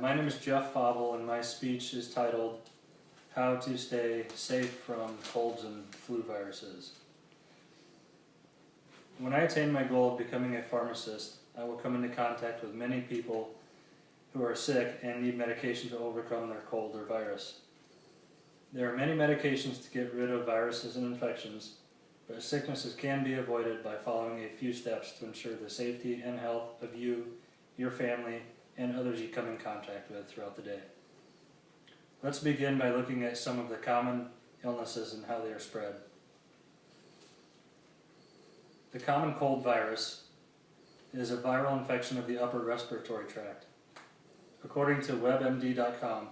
My name is Jeff Fauble, and my speech is titled, How to Stay Safe from Colds and Flu Viruses. When I attain my goal of becoming a pharmacist, I will come into contact with many people who are sick and need medication to overcome their cold or virus. There are many medications to get rid of viruses and infections, but sicknesses can be avoided by following a few steps to ensure the safety and health of you, your family, and others you come in contact with throughout the day. Let's begin by looking at some of the common illnesses and how they are spread. The common cold virus is a viral infection of the upper respiratory tract. According to WebMD.com,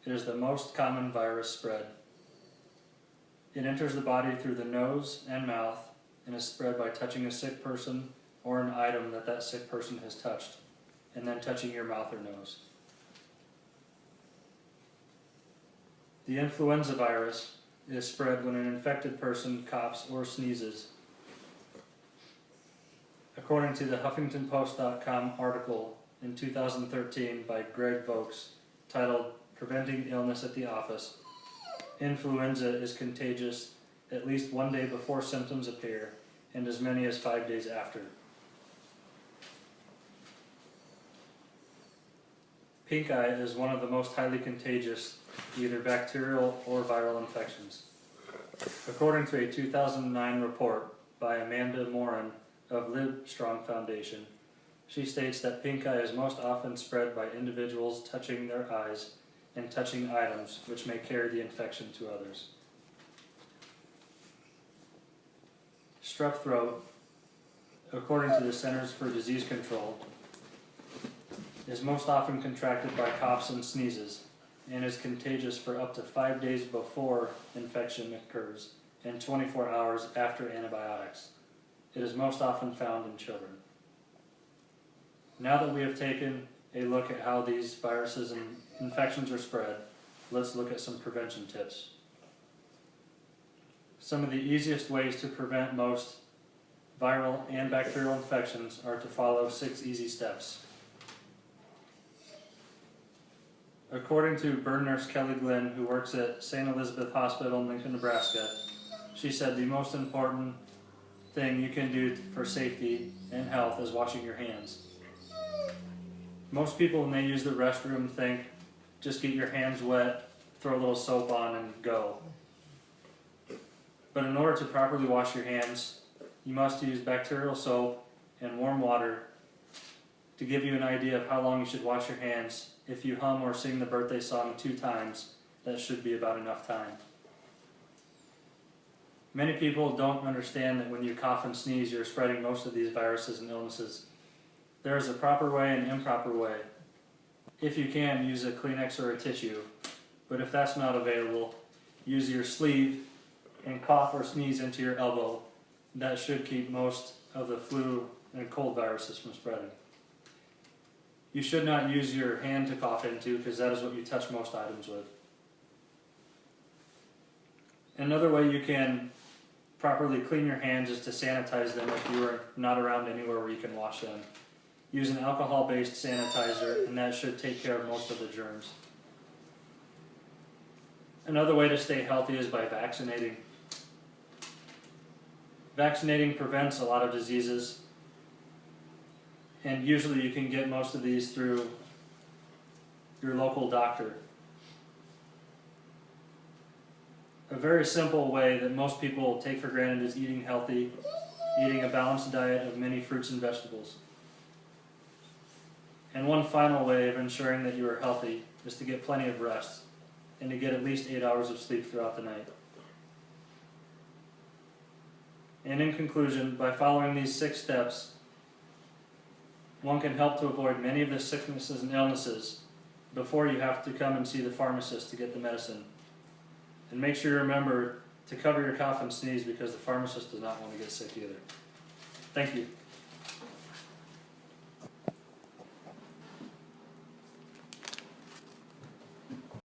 it is the most common virus spread. It enters the body through the nose and mouth and is spread by touching a sick person or an item that sick person has touched, and then touching your mouth or nose. The influenza virus is spread when an infected person coughs or sneezes. According to the HuffingtonPost.com article in 2013 by Greg Vokes titled Preventing Illness at the Office, influenza is contagious at least 1 day before symptoms appear and as many as 5 days after. Pink eye is one of the most highly contagious, either bacterial or viral infections. According to a 2009 report by Amanda Morin of Livestrong Foundation, she states that pink eye is most often spread by individuals touching their eyes and touching items which may carry the infection to others. Strep throat, according to the Centers for Disease Control, is most often contracted by coughs and sneezes and is contagious for up to 5 days before infection occurs and 24 hours after antibiotics. It is most often found in children. Now that we have taken a look at how these viruses and infections are spread, let's look at some prevention tips. Some of the easiest ways to prevent most viral and bacterial infections are to follow 6 easy steps. According to burn nurse Kelly Glenn, who works at St. Elizabeth Hospital in Lincoln, Nebraska, she said the most important thing you can do for safety and health is washing your hands. Most people, when they use the restroom, think just get your hands wet, throw a little soap on, and go. But in order to properly wash your hands, you must use bacterial soap and warm water. To give you an idea of how long you should wash your hands, if you hum or sing the birthday song 2 times, that should be about enough time. Many people don't understand that when you cough and sneeze, you're spreading most of these viruses and illnesses. There is a proper way and improper way. If you can, use a Kleenex or a tissue, but if that's not available, use your sleeve and cough or sneeze into your elbow. That should keep most of the flu and cold viruses from spreading. You should not use your hand to cough into, because that is what you touch most items with. Another way you can properly clean your hands is to sanitize them if you are not around anywhere where you can wash them. Use an alcohol-based sanitizer, and that should take care of most of the germs. Another way to stay healthy is by vaccinating. Vaccinating prevents a lot of diseases, and usually you can get most of these through your local doctor. A very simple way that most people take for granted is eating healthy, eating a balanced diet of many fruits and vegetables. And one final way of ensuring that you are healthy is to get plenty of rest and to get at least 8 hours of sleep throughout the night. And in conclusion, by following these 6 steps, one can help to avoid many of the sicknesses and illnesses before you have to come and see the pharmacist to get the medicine. And make sure you remember to cover your cough and sneeze, because the pharmacist does not want to get sick either. Thank you.